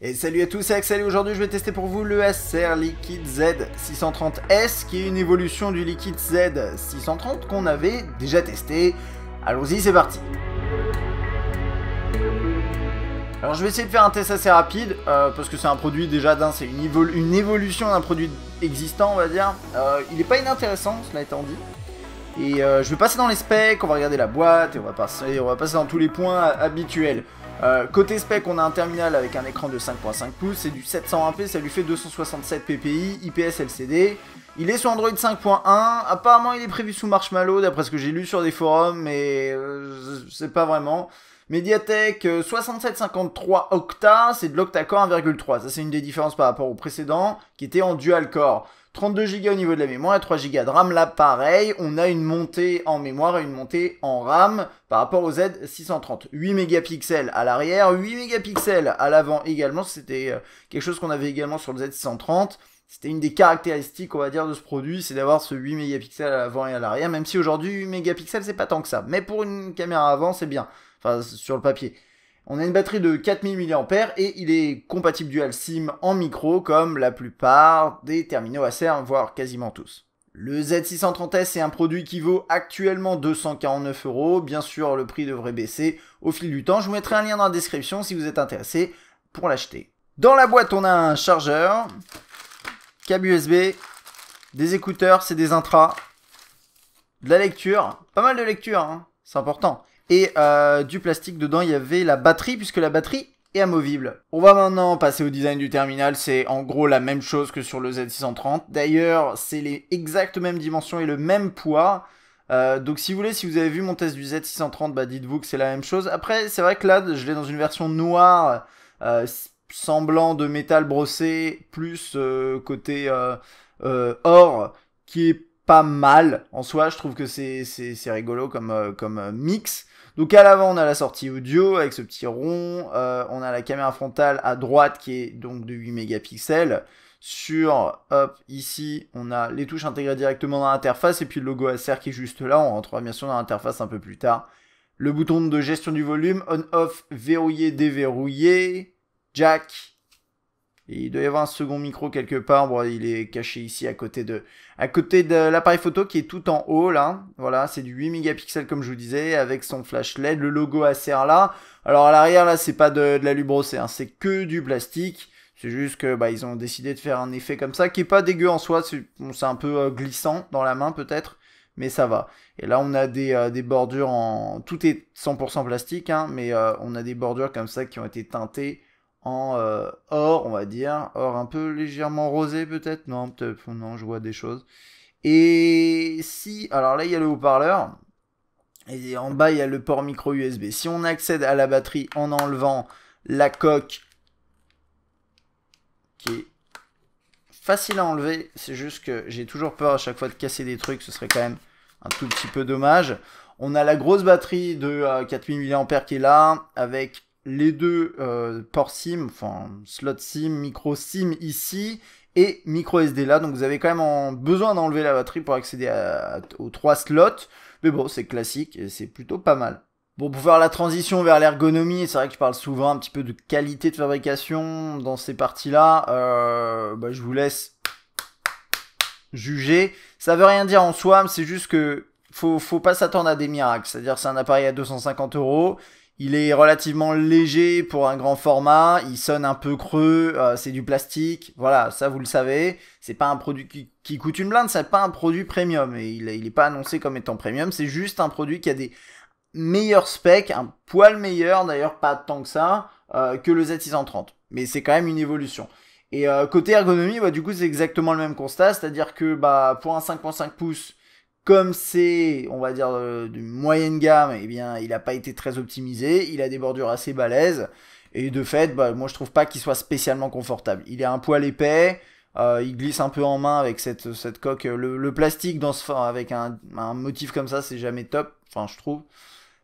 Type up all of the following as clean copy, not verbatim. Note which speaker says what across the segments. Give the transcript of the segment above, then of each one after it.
Speaker 1: Et salut à tous, c'est Axel et aujourd'hui je vais tester pour vous le Acer Liquid Z630S qui est une évolution du Liquid Z630 qu'on avait déjà testé. Allons-y, c'est parti. Alors je vais essayer de faire un test assez rapide parce que c'est un produit déjà d'un, c'est une évolution d'un produit existant on va dire. Il n'est pas inintéressant cela étant dit. Et je vais passer dans les specs, on va regarder la boîte et on va passer dans tous les points habituels. Côté spec, on a un terminal avec un écran de 5.5 pouces, c'est du 720p, ça lui fait 267 ppi, IPS LCD. Il est sur Android 5.1, apparemment il est prévu sous Marshmallow d'après ce que j'ai lu sur des forums, mais je sais pas vraiment. Mediatek 6753 Octa, c'est de l'octa-core 1,3, ça c'est une des différences par rapport au précédent qui était en dual-core. 32 Go au niveau de la mémoire et 3 Go de RAM. Là, pareil, on a une montée en mémoire et une montée en RAM par rapport au Z630. 8 mégapixels à l'arrière, 8 mégapixels à l'avant également. C'était quelque chose qu'on avait également sur le Z630. C'était une des caractéristiques, on va dire, de ce produit, c'est d'avoir ce 8 mégapixels à l'avant et à l'arrière, même si aujourd'hui 8 mégapixels, c'est pas tant que ça. Mais pour une caméra avant, c'est bien. Enfin, sur le papier. On a une batterie de 4000 mAh et il est compatible dual SIM en micro comme la plupart des terminaux Acer, voire quasiment tous. Le Z630S est un produit qui vaut actuellement 249 €. Bien sûr, le prix devrait baisser au fil du temps. Je vous mettrai un lien dans la description si vous êtes intéressé pour l'acheter. Dans la boîte, on a un chargeur, câble USB, des écouteurs, c'est des intras, de la lecture, pas mal de lecture, hein, c'est important. Et du plastique, dedans il y avait la batterie, puisque la batterie est amovible. On va maintenant passer au design du terminal, c'est en gros la même chose que sur le Z630. D'ailleurs, c'est les exactes mêmes dimensions et le même poids. Donc si vous voulez, si vous avez vu mon test du Z630, bah dites-vous que c'est la même chose. Après, c'est vrai que là, je l'ai dans une version noire, semblant de métal brossé, plus côté or, qui est pas mal en soi. Je trouve que c'est rigolo comme mix. Donc à l'avant on a la sortie audio avec ce petit rond, on a la caméra frontale à droite qui est donc de 8 mégapixels. Sur, hop, ici on a les touches intégrées directement dans l'interface et puis le logo Acer qui est juste là, on rentrera bien sûr dans l'interface un peu plus tard. Le bouton de gestion du volume, on-off, verrouillé, déverrouillé, jack. Et il doit y avoir un second micro quelque part, bon, il est caché ici à côté de l'appareil photo qui est tout en haut là. Voilà, c'est du 8 mégapixels comme je vous disais, avec son flash LED, le logo Acer là. Alors à l'arrière là, c'est pas de l'alu brossé, hein, c'est que du plastique. C'est juste que bah, ils ont décidé de faire un effet comme ça, qui est pas dégueu en soi, c'est un peu glissant dans la main peut-être, mais ça va. Et là on a des bordures en... Tout est 100% plastique, hein, mais on a des bordures comme ça qui ont été teintées en or, on va dire, or un peu légèrement rosé peut-être, non, peut-être, non, je vois des choses. Et si, alors là il y a le haut-parleur, et en bas il y a le port micro USB. Si on accède à la batterie en enlevant la coque, qui est facile à enlever, c'est juste que j'ai toujours peur à chaque fois de casser des trucs, ce serait quand même un tout petit peu dommage. On a la grosse batterie de 4000 mAh qui est là, avec les deux ports SIM, enfin slot SIM, micro SIM ici et micro SD là. Donc vous avez quand même besoin d'enlever la batterie pour accéder aux 3 slots. Mais bon, c'est classique et c'est plutôt pas mal. Bon, pour faire la transition vers l'ergonomie, c'est vrai que je parle souvent un petit peu de qualité de fabrication dans ces parties-là. Bah, je vous laisse juger. Ça veut rien dire en soi, mais c'est juste que faut pas s'attendre à des miracles. C'est-à-dire c'est un appareil à 250 €. Il est relativement léger pour un grand format, il sonne un peu creux, c'est du plastique, voilà, ça vous le savez. C'est pas un produit qui coûte une blinde, c'est pas un produit premium, et il est pas annoncé comme étant premium, c'est juste un produit qui a des meilleurs specs, un poil meilleur, d'ailleurs pas tant que ça, que le Z630. Mais c'est quand même une évolution. Et côté ergonomie, bah, du coup c'est exactement le même constat, c'est-à-dire que bah, pour un 5.5 pouces, comme c'est, on va dire, d'une moyenne gamme, eh bien, il n'a pas été très optimisé. Il a des bordures assez balèzes. Et de fait, bah, moi, je trouve pas qu'il soit spécialement confortable. Il est un poil épais. Il glisse un peu en main avec cette coque. Le plastique avec un motif comme ça, c'est jamais top. Enfin, je trouve.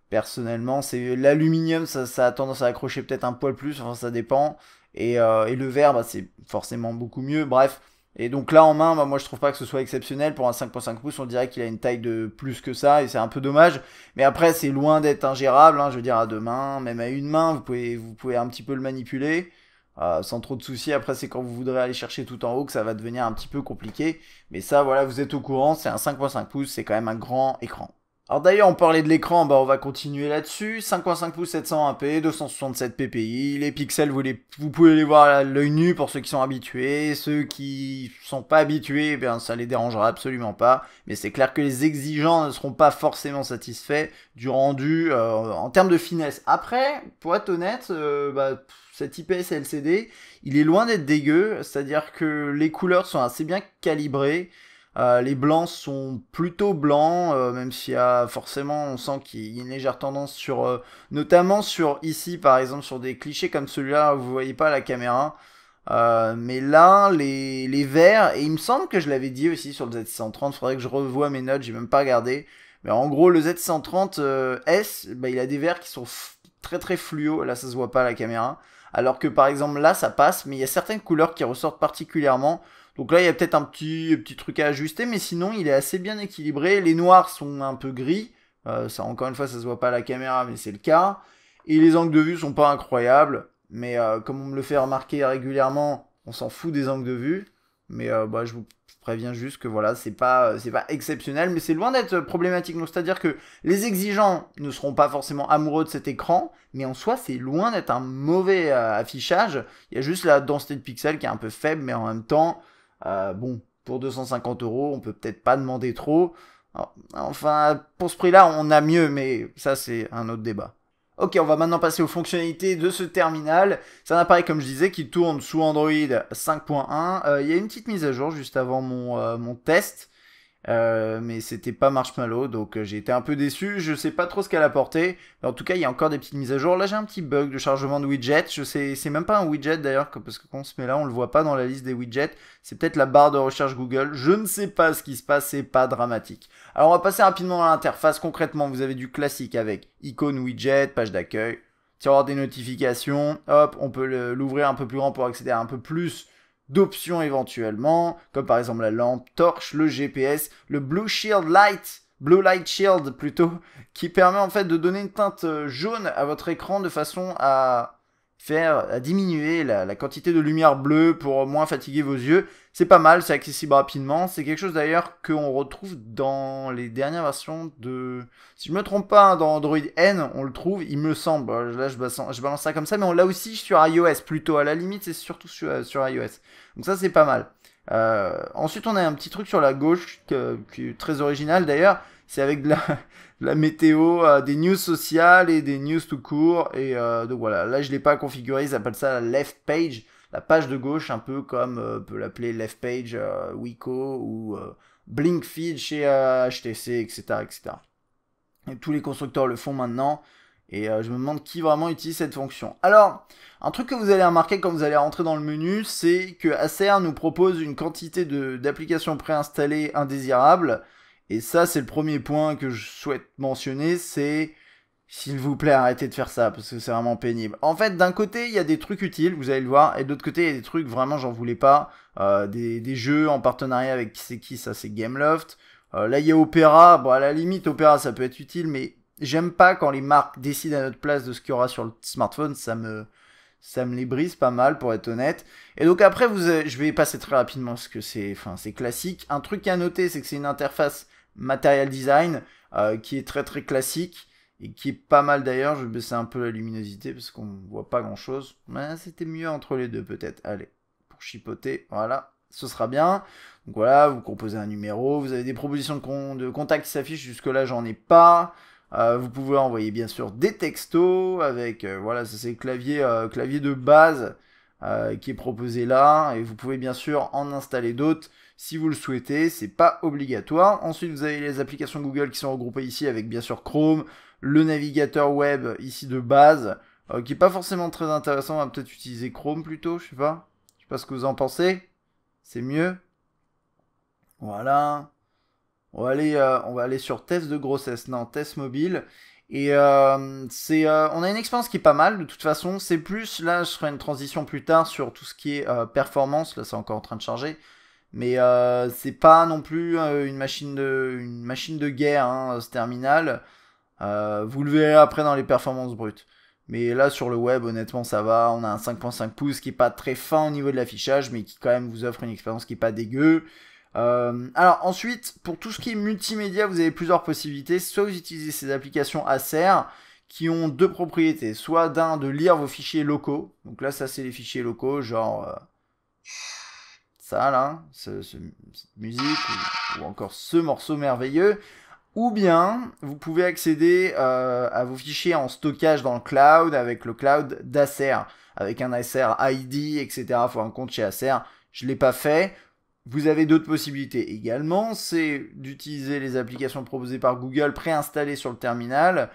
Speaker 1: Personnellement, c'est l'aluminium, ça a tendance à accrocher peut-être un poil plus. Enfin, ça dépend. Et le verre, bah, c'est forcément beaucoup mieux. Bref. Et donc là en main, bah, moi je trouve pas que ce soit exceptionnel. Pour un 5.5 pouces, on dirait qu'il a une taille de plus que ça et c'est un peu dommage. Mais après, c'est loin d'être ingérable, hein, je veux dire à deux mains, même à une main, vous pouvez un petit peu le manipuler. sans trop de soucis. Après, c'est quand vous voudrez aller chercher tout en haut que ça va devenir un petit peu compliqué. Mais ça, voilà, vous êtes au courant, c'est un 5.5 pouces, c'est quand même un grand écran. Alors d'ailleurs, on parlait de l'écran, bah on va continuer là-dessus. 5.5 pouces 720p, 267 ppi. Les pixels, vous pouvez les voir à l'œil nu pour ceux qui sont habitués. Ceux qui sont pas habitués, eh bien ça les dérangera absolument pas. Mais c'est clair que les exigeants ne seront pas forcément satisfaits du rendu en termes de finesse. Après, pour être honnête, cet IPS LCD, il est loin d'être dégueu. C'est-à-dire que les couleurs sont assez bien calibrées. Les blancs sont plutôt blancs, même s'il y a forcément, on sent qu'il y a une légère tendance sur, notamment sur ici par exemple, sur des clichés comme celui-là, vous voyez pas la caméra. Mais là, les verts, et il me semble que je l'avais dit aussi sur le Z630, faudrait que je revoie mes notes, j'ai même pas regardé. Mais en gros, le Z630 S, bah, il a des verts qui sont très très fluo, là ça se voit pas à la caméra. Alors que par exemple là, ça passe, mais il y a certaines couleurs qui ressortent particulièrement. Donc là, il y a peut-être un petit truc à ajuster, mais sinon, il est assez bien équilibré. Les noirs sont un peu gris. Ça, encore une fois, ça se voit pas à la caméra, mais c'est le cas. Et les angles de vue sont pas incroyables. Mais comme on me le fait remarquer régulièrement, on s'en fout des angles de vue. Mais je vous préviens juste que voilà, c'est pas exceptionnel, mais c'est loin d'être problématique. Donc c'est-à-dire que les exigeants ne seront pas forcément amoureux de cet écran, mais en soi, c'est loin d'être un mauvais affichage. Il y a juste la densité de pixels qui est un peu faible, mais en même temps, bon, pour 250 €, on peut peut-être pas demander trop. Enfin, pour ce prix-là, on a mieux, mais ça, c'est un autre débat. Ok, on va maintenant passer aux fonctionnalités de ce terminal. C'est un appareil, comme je disais, qui tourne sous Android 5.1. Il y a une petite mise à jour juste avant mon test. Mais c'était pas Marshmallow, donc j'ai été un peu déçu. Je sais pas trop ce qu'elle a apporté. Mais en tout cas, il y a encore des petites mises à jour. Là, j'ai un petit bug de chargement de widget. Je sais, c'est même pas un widget d'ailleurs, parce que quand on se met là, on le voit pas dans la liste des widgets. C'est peut-être la barre de recherche Google. Je ne sais pas ce qui se passe, c'est pas dramatique. Alors, on va passer rapidement à l'interface. Concrètement, vous avez du classique avec icône widget, page d'accueil, tiroir des notifications. Hop, on peut l'ouvrir un peu plus grand pour accéder à un peu plus d'options éventuellement, comme par exemple la lampe torche, le GPS, le Blue Light Shield plutôt, qui permet en fait de donner une teinte jaune à votre écran de façon à diminuer la quantité de lumière bleue pour moins fatiguer vos yeux. C'est pas mal, c'est accessible rapidement. C'est quelque chose d'ailleurs qu'on retrouve dans les dernières versions de... Si je me trompe pas, dans Android N, on le trouve, il me semble. Là, je balance ça comme ça, mais on l'a aussi sur iOS plutôt. À la limite, c'est surtout sur iOS. Donc ça, c'est pas mal. Ensuite, on a un petit truc sur la gauche qui est très original d'ailleurs. C'est avec de la météo, des news sociales et des news tout court. Et donc voilà, là je l'ai pas configuré, ils appellent ça la left page, la page de gauche, un peu comme on peut l'appeler left page Wiko ou Blinkfeed chez HTC, etc., etc. Et tous les constructeurs le font maintenant. Et je me demande qui vraiment utilise cette fonction. Alors, un truc que vous allez remarquer quand vous allez rentrer dans le menu, c'est que Acer nous propose une quantité d'applications préinstallées indésirables. Et ça, c'est le premier point que je souhaite mentionner, c'est s'il vous plaît, arrêtez de faire ça, parce que c'est vraiment pénible. En fait, d'un côté, il y a des trucs utiles, vous allez le voir, et de l'autre côté, il y a des trucs, vraiment, j'en voulais pas. Des jeux en partenariat avec qui ça, c'est Gameloft. Là, il y a Opera, bon, à la limite, Opera, ça peut être utile, mais j'aime pas quand les marques décident à notre place de ce qu'il y aura sur le smartphone, ça me les brise pas mal, pour être honnête. Et donc après, je vais passer très rapidement, parce que c'est classique. Un truc à noter, c'est que c'est une interface Material Design qui est très très classique et qui est pas mal d'ailleurs. Je vais baisser un peu la luminosité parce qu'on voit pas grand chose, mais c'était mieux entre les deux peut-être. Allez, pour chipoter, voilà, ce sera bien. Donc voilà, vous composez un numéro, vous avez des propositions de contact qui s'affichent, jusque là j'en ai pas. Vous pouvez envoyer bien sûr des textos avec, voilà, ça c'est le clavier de base qui est proposé là, et vous pouvez bien sûr en installer d'autres si vous le souhaitez, c'est pas obligatoire. Ensuite, vous avez les applications Google qui sont regroupées ici avec bien sûr Chrome, le navigateur web ici de base, qui est pas forcément très intéressant. On va peut-être utiliser Chrome plutôt, je sais pas. Je sais pas ce que vous en pensez. C'est mieux. Voilà. On va aller sur test de grossesse, non, test mobile. Et on a une expérience qui est pas mal de toute façon. C'est plus, là je ferai une transition plus tard sur tout ce qui est performance. Là c'est encore en train de charger. Mais c'est pas non plus une machine de guerre, hein, ce terminal. Vous le verrez après dans les performances brutes. Mais là, sur le web, honnêtement, ça va. On a un 5.5 pouces qui est pas très fin au niveau de l'affichage, mais qui quand même vous offre une expérience qui est pas dégueu. Alors ensuite, pour tout ce qui est multimédia, vous avez plusieurs possibilités. Soit vous utilisez ces applications Acer qui ont deux propriétés. Soit d'un, de lire vos fichiers locaux. Donc là, ça c'est les fichiers locaux, genre ça là, cette musique, ou encore ce morceau merveilleux. Ou bien, vous pouvez accéder à vos fichiers en stockage dans le cloud avec le cloud d'Acer, avec un Acer ID, etc. Il faut un compte chez Acer. Je ne l'ai pas fait. Vous avez d'autres possibilités également, c'est d'utiliser les applications proposées par Google préinstallées sur le terminal.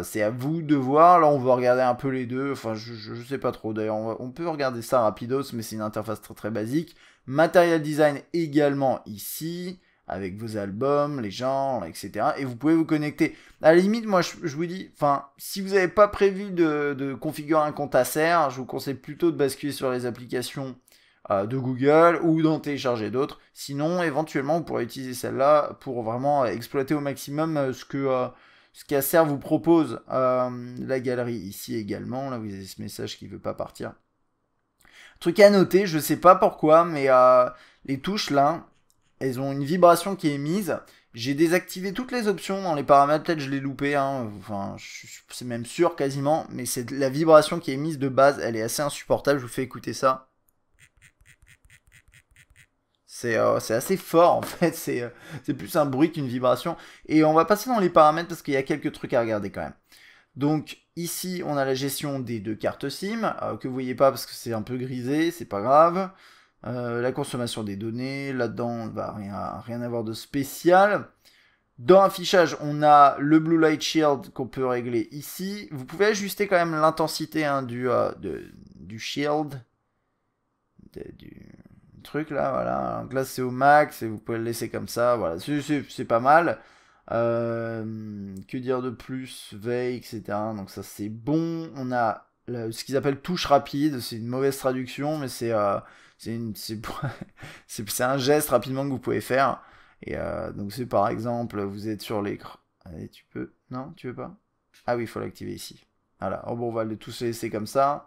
Speaker 1: C'est à vous de voir. Là, on va regarder un peu les deux. Enfin, je sais pas trop. D'ailleurs, on peut regarder ça rapidos, mais c'est une interface très très basique. Material Design également ici, avec vos albums, les genres, etc. Et vous pouvez vous connecter. À la limite, moi, je vous dis, enfin, si vous n'avez pas prévu de configurer un compte Acer, je vous conseille plutôt de basculer sur les applications de Google ou d'en télécharger d'autres. Sinon, éventuellement, vous pourrez utiliser celle-là pour vraiment exploiter au maximum ce qu'Acer vous propose. La galerie ici également. Là, vous avez ce message qui ne veut pas partir. Truc à noter, je sais pas pourquoi, mais les touches là, elles ont une vibration qui est mise. J'ai désactivé toutes les options dans les paramètres, peut-être je l'ai loupé, hein. Enfin, c'est même sûr quasiment, mais c'est la vibration qui est mise de base, elle est assez insupportable, je vous fais écouter ça. C'est assez fort en fait, c'est plus un bruit qu'une vibration. Et on va passer dans les paramètres parce qu'il y a quelques trucs à regarder quand même. Donc ici on a la gestion des deux cartes SIM, que vous voyez pas parce que c'est un peu grisé, c'est pas grave. La consommation des données, là-dedans on va rien avoir de spécial. Dans l'affichage, on a le Blue Light Shield qu'on peut régler ici. Vous pouvez ajuster quand même l'intensité hein, du shield, du truc là, voilà. Donc là c'est au max et vous pouvez le laisser comme ça, voilà, c'est pas mal. Que dire de plus, veille, etc. Donc ça c'est bon. On a ce qu'ils appellent touche rapide, c'est une mauvaise traduction, mais c'est un geste rapidement que vous pouvez faire. Et donc c'est par exemple, vous êtes sur l'écran. Allez, tu peux. Non, tu veux pas? Ah oui, il faut l'activer ici. Voilà. Oh, bon, on va le tous laisser comme ça.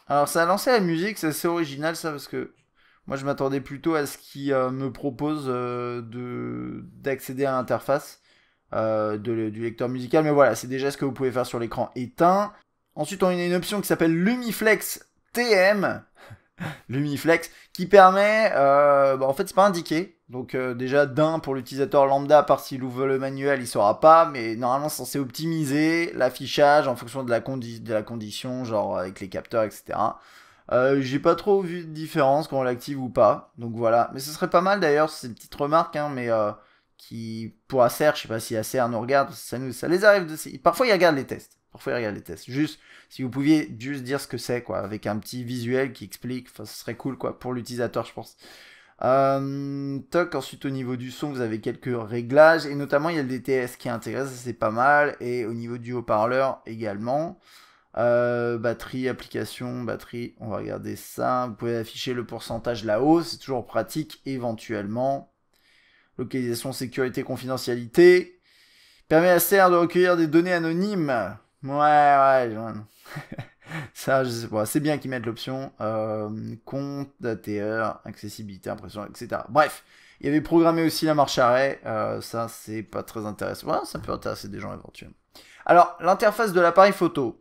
Speaker 1: Alors ça a lancé la musique, c'est assez original ça parce que moi je m'attendais plutôt à ce qu'il me propose d'accéder à l'interface du lecteur musical, mais voilà, c'est déjà ce que vous pouvez faire sur l'écran éteint. Ensuite on a une option qui s'appelle Lumiflex TM, Lumiflex, qui permet, en fait c'est pas indiqué, donc déjà d'un pour l'utilisateur lambda, à part s'il ouvre le manuel il saura pas, mais normalement c'est censé optimiser l'affichage en fonction de la condition, genre avec les capteurs, etc. J'ai pas trop vu de différence quand on l'active ou pas, donc voilà. Mais ce serait pas mal d'ailleurs, c'est une petite remarque, hein, mais qui pour Acer, je sais pas si Acer nous regarde, ça les arrive de... Parfois ils regardent les tests. Juste, si vous pouviez juste dire ce que c'est, quoi, avec un petit visuel qui explique, enfin, ce serait cool, quoi, pour l'utilisateur, je pense. Toc, ensuite au niveau du son, vous avez quelques réglages, et notamment il y a le DTS qui est intégré, ça c'est pas mal, et au niveau du haut-parleur également. Batterie, application, batterie, on va regarder ça. Vous pouvez afficher le pourcentage là-haut, c'est toujours pratique éventuellement. Localisation, sécurité, confidentialité. Permet à Acer de recueillir des données anonymes. Ouais. Ça, je sais pas. C'est bien qu'ils mettent l'option. Compte, ATR, accessibilité, impression, etc. Bref, il y avait programmé aussi la marche arrêt. Ça, c'est pas très intéressant. Ouais, ça peut intéresser des gens éventuellement. Alors, l'interface de l'appareil photo.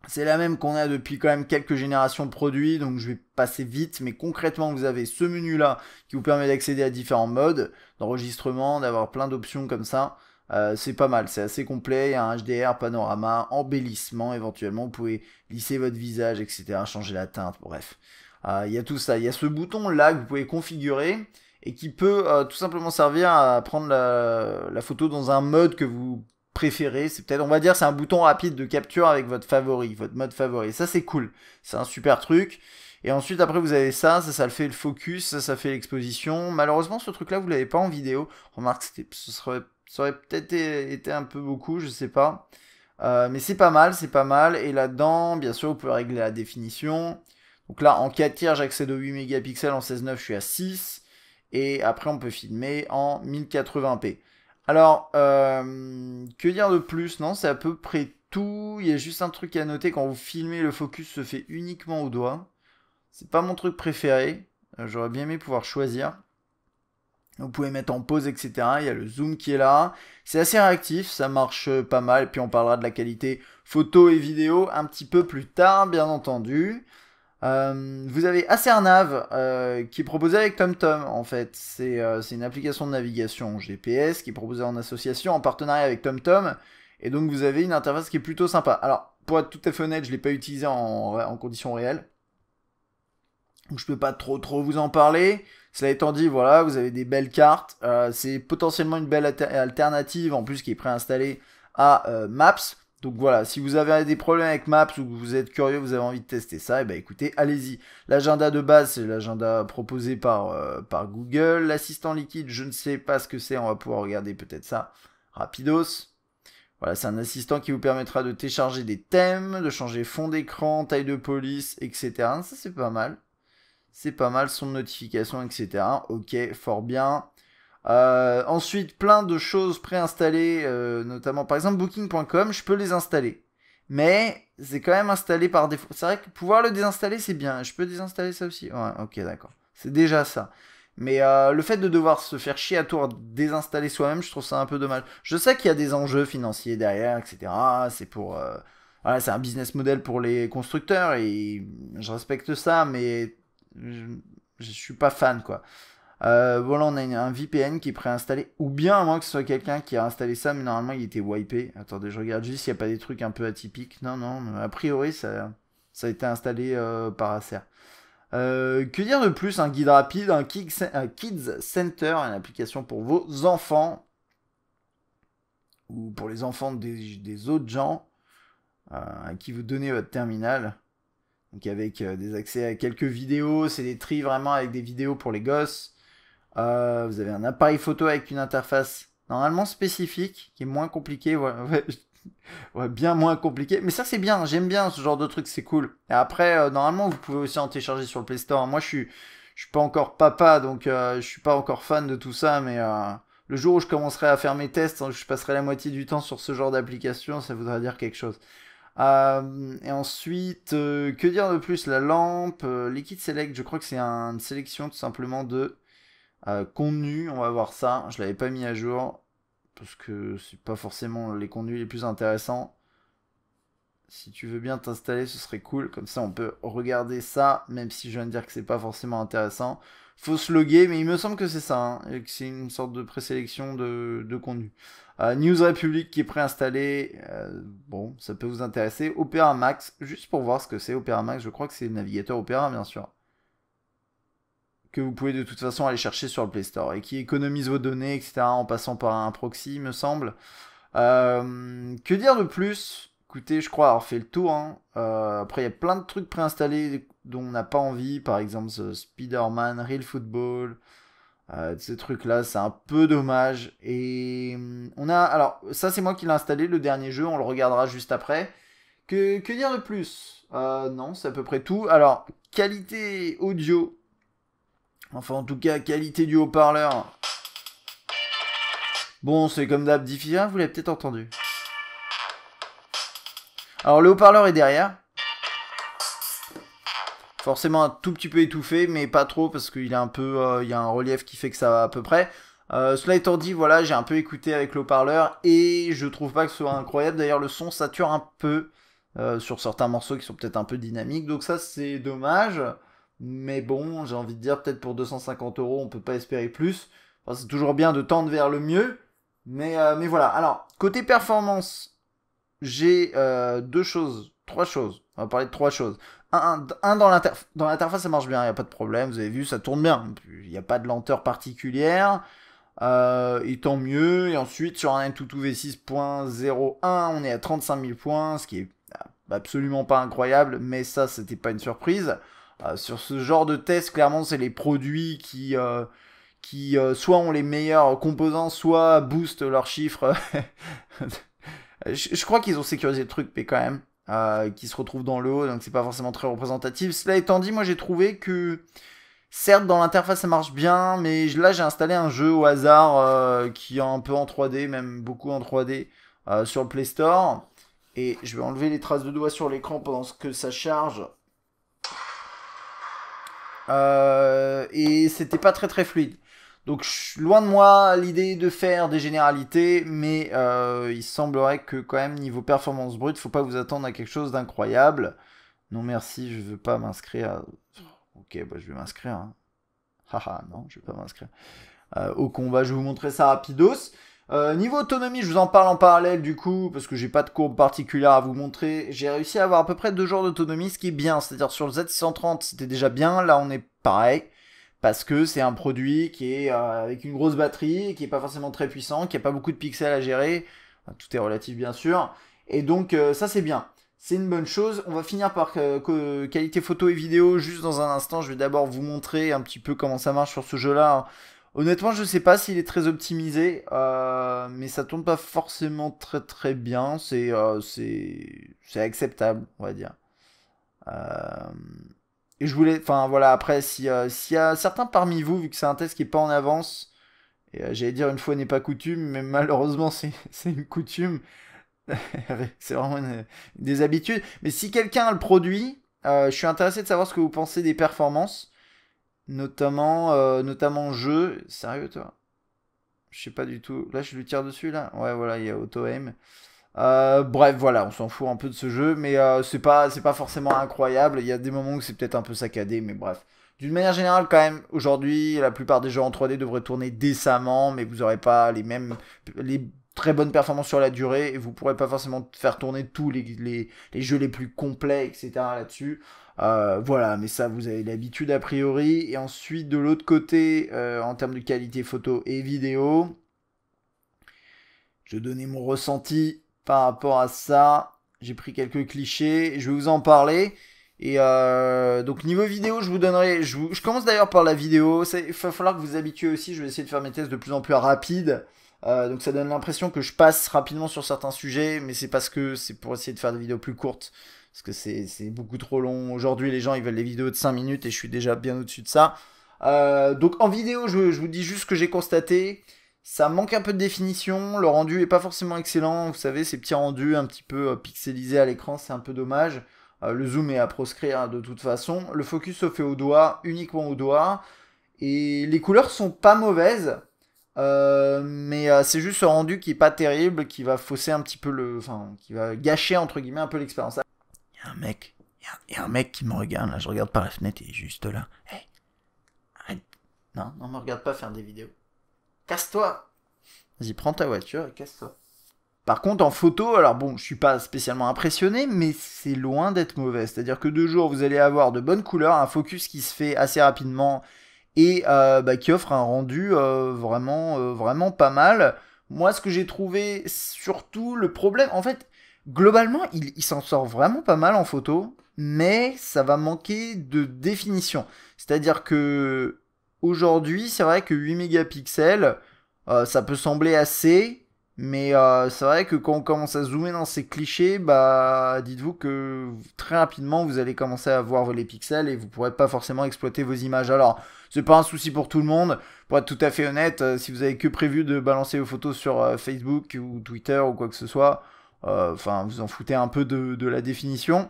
Speaker 1: C'est la même qu'on a depuis quand même quelques générations de produits, donc je vais passer vite, mais concrètement vous avez ce menu là qui vous permet d'accéder à différents modes d'enregistrement, d'avoir plein d'options comme ça. C'est pas mal, c'est assez complet, il y a un HDR, panorama, embellissement éventuellement, vous pouvez lisser votre visage, etc., changer la teinte, bref. Il y a tout ça, il y a ce bouton là que vous pouvez configurer et qui peut tout simplement servir à prendre la photo dans un mode que vous préféré, c'est peut-être, on va dire, c'est un bouton rapide de capture avec votre favori, votre mode favori. Ça, c'est cool. C'est un super truc. Et ensuite, après, vous avez ça le fait le focus, ça fait l'exposition. Malheureusement, ce truc-là, vous l'avez pas en vidéo. Remarque, ça aurait peut-être été un peu beaucoup, je sais pas. Mais c'est pas mal, c'est pas mal. Et là-dedans, bien sûr, vous pouvez régler la définition. Donc là, en 4 tiers, j'accède aux 8 mégapixels. En 16:9, je suis à 6. Et après, on peut filmer en 1080p. Alors, que dire de plus? Non, c'est à peu près tout. Il y a juste un truc à noter, quand vous filmez, le focus se fait uniquement au doigt. C'est pas mon truc préféré. J'aurais bien aimé pouvoir choisir. Vous pouvez mettre en pause, etc. Il y a le zoom qui est là. C'est assez réactif, ça marche pas mal. Et puis on parlera de la qualité photo et vidéo un petit peu plus tard, bien entendu. Vous avez Acernav qui est proposé avec TomTom en fait. C'est une application de navigation GPS qui est proposée en association, en partenariat avec TomTom. Et donc vous avez une interface qui est plutôt sympa. Alors, pour être tout à fait honnête, je ne l'ai pas utilisé en conditions réelles. Donc je peux pas trop vous en parler. Cela étant dit, voilà, vous avez des belles cartes. C'est potentiellement une belle alternative en plus qui est préinstallée à Maps. Donc voilà, si vous avez des problèmes avec Maps ou que vous êtes curieux, vous avez envie de tester ça, et ben écoutez, allez-y. L'agenda de base, c'est l'agenda proposé par Google. L'assistant liquide, je ne sais pas ce que c'est, on va pouvoir regarder peut-être ça rapidos. Voilà, c'est un assistant qui vous permettra de télécharger des thèmes, de changer fond d'écran, taille de police, etc. Ça c'est pas mal. C'est pas mal, son de notification, etc. Ok, fort bien. Ensuite, plein de choses préinstallées, notamment par exemple Booking.com, je peux les installer. Mais c'est quand même installé par défaut. C'est vrai que pouvoir le désinstaller, c'est bien. Je peux désinstaller ça aussi. Ouais, ok, d'accord. C'est déjà ça. Mais le fait de devoir se faire chier à tout désinstaller soi-même, je trouve ça un peu dommage. Je sais qu'il y a des enjeux financiers derrière, etc. C'est pour... voilà, c'est un business model pour les constructeurs et je respecte ça, mais je suis pas fan, quoi. Voilà, on a un VPN qui est préinstallé, ou bien à moins que ce soit quelqu'un qui a installé ça, mais normalement il était wipé. Attendez, je regarde juste s'il n'y a pas des trucs un peu atypiques. Non, non, a priori ça a été installé par Acer. Que dire de plus? Un guide rapide, un Kids Center, une application pour vos enfants, ou pour les enfants des autres gens, à qui vous donnez votre terminal. Donc avec des accès à quelques vidéos, c'est des tris vraiment avec des vidéos pour les gosses. Vous avez un appareil photo avec une interface normalement spécifique, qui est moins compliqué, ouais, bien moins compliqué. Mais ça c'est bien, j'aime bien ce genre de truc, c'est cool. Et après, normalement vous pouvez aussi en télécharger sur le Play Store. Moi je suis pas encore papa, donc je suis pas encore fan de tout ça, mais le jour où je commencerai à faire mes tests, je passerai la moitié du temps sur ce genre d'application, ça voudra dire quelque chose. Et ensuite, que dire de plus? La lampe, Liquid Select, je crois que c'est une sélection tout simplement de contenu. On va voir ça. Je l'avais pas mis à jour parce que c'est pas forcément les contenus les plus intéressants. Si tu veux bien t'installer, ce serait cool. Comme ça, on peut regarder ça, même si je viens de dire que c'est pas forcément intéressant. Faut se loguer, mais il me semble que c'est ça, hein, et que c'est une sorte de présélection de contenu. News Republic qui est préinstallé. Bon, ça peut vous intéresser. Opera Max, juste pour voir ce que c'est Opera Max. Je crois que c'est le navigateur Opera, bien sûr. Que vous pouvez de toute façon aller chercher sur le Play Store et qui économise vos données, etc. en passant par un proxy, me semble. Que dire de plus? Écoutez, je crois avoir fait le tour. Hein. Après, il y a plein de trucs préinstallés dont on n'a pas envie. Par exemple, Spider-Man, Real Football. Ces trucs-là, c'est un peu dommage. Et on a... Alors, ça, c'est moi qui l'ai installé, le dernier jeu. On le regardera juste après. Que dire de plus? Non, c'est à peu près tout. Alors, qualité audio. Enfin, en tout cas, qualité du haut-parleur. Bon, c'est comme d'hab difficile, vous l'avez peut-être entendu. Alors, le haut-parleur est derrière. Forcément un tout petit peu étouffé, mais pas trop, parce qu'il est un peu... il y a un relief qui fait que ça va à peu près. Cela étant dit, voilà, j'ai un peu écouté avec le haut-parleur, et je trouve pas que ce soit incroyable. D'ailleurs, le son sature un peu sur certains morceaux qui sont peut-être un peu dynamiques, donc ça, c'est dommage. Mais bon, j'ai envie de dire, peut-être pour 250 €, on peut pas espérer plus. Enfin, c'est toujours bien de tendre vers le mieux. Mais voilà. Alors, côté performance, j'ai trois choses. On va parler de trois choses. Un dans l'interface, ça marche bien, il n'y a pas de problème. Vous avez vu, ça tourne bien. Il n'y a pas de lenteur particulière. Et tant mieux. Et ensuite, sur un Antutu V6.01, on est à 35 000 points, ce qui est absolument pas incroyable. Mais ça, c'était pas une surprise. Sur ce genre de test, clairement, c'est les produits qui soit ont les meilleurs composants, soit boostent leurs chiffres. Je crois qu'ils ont sécurisé le truc, mais quand même, qui se retrouve dans le haut, donc c'est pas forcément très représentatif. Cela étant dit, moi j'ai trouvé que Certes, dans l'interface, ça marche bien, mais là, j'ai installé un jeu au hasard qui est un peu en 3D, même beaucoup en 3D, sur le Play Store. Et je vais enlever les traces de doigts sur l'écran pendant que ça charge. Et c'était pas très très fluide. Donc loin de moi l'idée de faire des généralités, mais il semblerait que quand même niveau performance brute, faut pas vous attendre à quelque chose d'incroyable. Non merci, je veux pas m'inscrire. Ok, bah je vais m'inscrire. Hein. Haha, non, je vais pas m'inscrire. Au combat, je vais vous montrer ça rapidos. Niveau autonomie, je vous en parle en parallèle du coup, parce que j'ai pas de courbe particulière à vous montrer. J'ai réussi à avoir à peu près 2 jours d'autonomie, ce qui est bien. C'est-à-dire sur le Z630, c'était déjà bien. Là, on est pareil. Parce que c'est un produit qui est avec une grosse batterie, qui est pas forcément très puissant, qui a pas beaucoup de pixels à gérer. Tout est relatif bien sûr. Et donc ça c'est bien. C'est une bonne chose. On va finir par qualité photo et vidéo juste dans un instant. Je vais d'abord vous montrer un petit peu comment ça marche sur ce jeu-là. Honnêtement, je sais pas s'il est très optimisé, mais ça tourne pas forcément très très bien. C'est acceptable, on va dire. Et je voulais, enfin voilà, après, s'il y a certains parmi vous, vu que c'est un test qui est pas en avance, et j'allais dire une fois n'est pas coutume, mais malheureusement c'est une coutume, c'est vraiment des habitudes. Mais si quelqu'un le produit, je suis intéressé de savoir ce que vous pensez des performances, notamment jeu. Sérieux toi? Je sais pas du tout. Là je lui tire dessus là. Ouais voilà, il y a auto aim. Bref, voilà, on s'en fout un peu de ce jeu, mais c'est pas forcément incroyable. Il y a des moments où c'est peut-être un peu saccadé, mais bref. D'une manière générale, quand même, aujourd'hui, la plupart des jeux en 3D devraient tourner décemment, mais vous n'aurez pas les très bonnes performances sur la durée, et vous pourrez pas forcément faire tourner tous les jeux les plus complets, etc. là-dessus. Voilà, mais ça, vous avez l'habitude a priori. Et ensuite, de l'autre côté, en termes de qualité photo et vidéo, je vais donner mon ressenti par rapport à ça. J'ai pris quelques clichés, je vais vous en parler. Et donc niveau vidéo, je vous donnerai... Je commence d'ailleurs par la vidéo. Il va falloir que vous vous habituez aussi. Je vais essayer de faire mes tests de plus en plus rapides. Donc ça donne l'impression que je passe rapidement sur certains sujets. Mais c'est parce que c'est pour essayer de faire des vidéos plus courtes. Parce que c'est beaucoup trop long. Aujourd'hui, les gens, ils veulent les vidéos de 5 minutes. Et je suis déjà bien au-dessus de ça. Donc en vidéo, je vous dis juste ce que j'ai constaté. Ça manque un peu de définition, le rendu est pas forcément excellent, vous savez, ces petits rendus un petit peu pixelisés à l'écran, c'est un peu dommage. Le zoom est à proscrire de toute façon. Le focus se fait au doigt, uniquement au doigt. Et les couleurs sont pas mauvaises, mais c'est juste ce rendu qui est pas terrible, qui va fausser un petit peu enfin, qui va gâcher entre guillemets un peu l'expérience. Il y a un mec, il y a un mec qui me regarde, là, je regarde par la fenêtre, il est juste là. Hey, arrête. Non, me regarde pas faire des vidéos. Casse-toi! Vas-y, prends ta voiture et casse-toi. Par contre, en photo, alors bon, je suis pas spécialement impressionné, mais c'est loin d'être mauvais. C'est-à-dire que 2 jours, vous allez avoir de bonnes couleurs, un focus qui se fait assez rapidement et qui offre un rendu vraiment pas mal. Moi, ce que j'ai trouvé, surtout le problème, en fait, globalement, il s'en sort vraiment pas mal en photo, mais ça va manquer de définition. C'est-à-dire que aujourd'hui, c'est vrai que 8 mégapixels, ça peut sembler assez, mais c'est vrai que quand on commence à zoomer dans ces clichés, bah dites-vous que très rapidement vous allez commencer à voir les pixels et vous pourrez pas forcément exploiter vos images. Alors, c'est pas un souci pour tout le monde. Pour être tout à fait honnête, si vous avez que prévu de balancer vos photos sur Facebook ou Twitter ou quoi que ce soit, enfin vous en foutez un peu de la définition.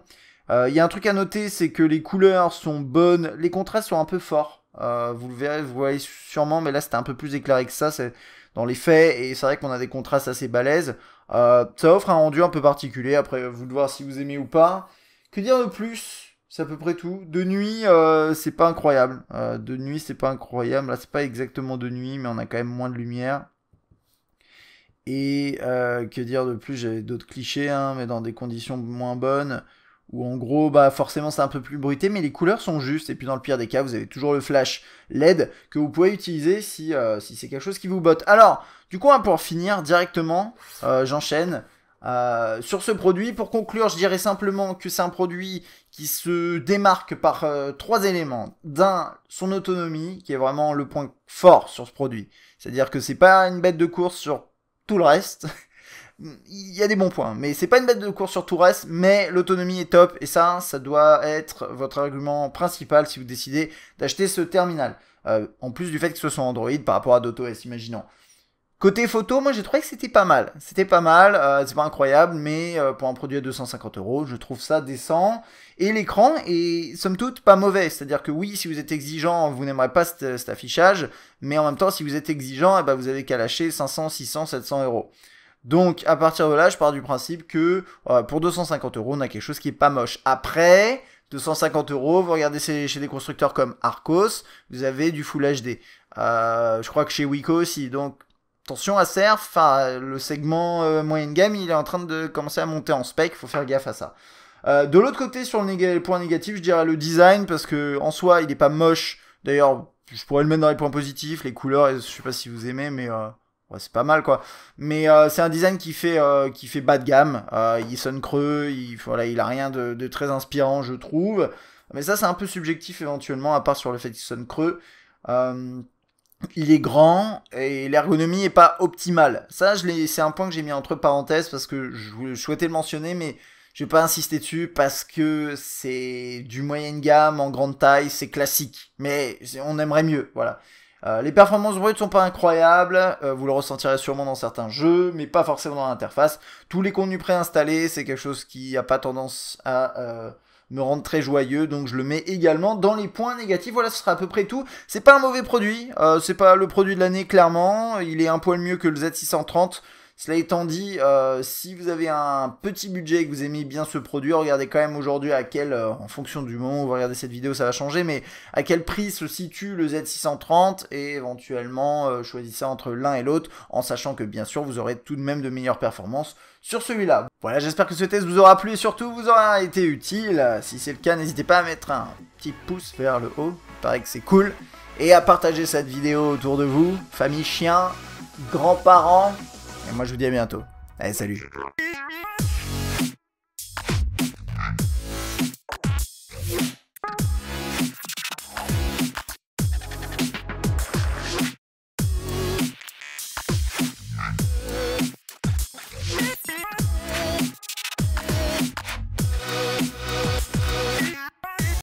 Speaker 1: Il y a un truc à noter, c'est que les couleurs sont bonnes, les contrastes sont un peu forts. Vous le verrez, vous voyez sûrement, mais là c'était un peu plus éclairé que ça, c'est dans les faits, et c'est vrai qu'on a des contrastes assez balèzes. Ça offre un rendu un peu particulier, après vous de voir si vous aimez ou pas. Que dire de plus? C'est à peu près tout. De nuit, c'est pas incroyable. De nuit, c'est pas incroyable. Là, c'est pas exactement de nuit, mais on a quand même moins de lumière. Et que dire de plus? J'avais d'autres clichés, hein, mais dans des conditions moins bonnes. Où en gros, bah forcément c'est un peu plus bruité, mais les couleurs sont justes. Et puis dans le pire des cas, vous avez toujours le flash LED que vous pouvez utiliser si c'est quelque chose qui vous botte. Alors, du coup, pour finir directement, j'enchaîne sur ce produit. Pour conclure, je dirais simplement que c'est un produit qui se démarque par 3 éléments. D'un, son autonomie, qui est vraiment le point fort sur ce produit. C'est-à-dire que c'est pas une bête de course sur tout le reste. il y a des bons points. Mais c'est pas une bête de course sur tout reste, mais l'autonomie est top. Et ça doit être votre argument principal si vous décidez d'acheter ce terminal. En plus du fait que ce soit Android par rapport à DotOS, imaginons. Côté photo, moi j'ai trouvé que c'était pas mal. C'était pas mal, c'est pas incroyable, mais pour un produit à 250 €, je trouve ça décent. Et l'écran est somme toute pas mauvais. C'est-à-dire que oui, si vous êtes exigeant, vous n'aimerez pas cet affichage. Mais en même temps, si vous êtes exigeant, eh ben, vous avez qu'à lâcher 500, 600, 700 €. Donc à partir de là, je pars du principe que pour 250 €, on a quelque chose qui est pas moche. Après, 250 €, vous regardez chez des constructeurs comme Arcos, vous avez du Full HD. Je crois que chez Wiko aussi, donc... Attention à Surf, le segment moyenne gamme, il est en train de commencer à monter en spec, il faut faire gaffe à ça. De l'autre côté, sur le point négatif, je dirais le design, parce que en soi, il est pas moche. D'ailleurs, je pourrais le mettre dans les points positifs, les couleurs, je sais pas si vous aimez, mais ouais, c'est pas mal quoi. Mais c'est un design qui fait bas de gamme. Il sonne creux, il a rien de très inspirant, je trouve. Mais ça, c'est un peu subjectif éventuellement, à part sur le fait qu'il sonne creux. Il est grand et l'ergonomie est pas optimale. Ça, c'est un point que j'ai mis entre parenthèses parce que je souhaitais le mentionner, mais je vais pas insister dessus parce que c'est du moyenne gamme en grande taille, c'est classique. Mais on aimerait mieux, voilà. Les performances brutes sont pas incroyables, vous le ressentirez sûrement dans certains jeux, mais pas forcément dans l'interface. Tous les contenus préinstallés, c'est quelque chose qui a pas tendance à... me rendre très joyeux, donc je le mets également dans les points négatifs. Voilà, ce sera à peu près tout. C'est pas un mauvais produit, c'est pas le produit de l'année clairement, il est un poil mieux que le Z630. Cela étant dit, si vous avez un petit budget et que vous aimez bien ce produit, regardez quand même aujourd'hui à quel, en fonction du moment où vous regardez cette vidéo, ça va changer, mais à quel prix se situe le Z630 et éventuellement choisissez entre l'un et l'autre, en sachant que bien sûr vous aurez tout de même de meilleures performances sur celui-là. Voilà, j'espère que ce test vous aura plu et surtout vous aura été utile. Si c'est le cas, n'hésitez pas à mettre un petit pouce vers le haut, il paraît que c'est cool, et à partager cette vidéo autour de vous, famille, chien, grands-parents. Et moi je vous dis à bientôt. Allez, salut.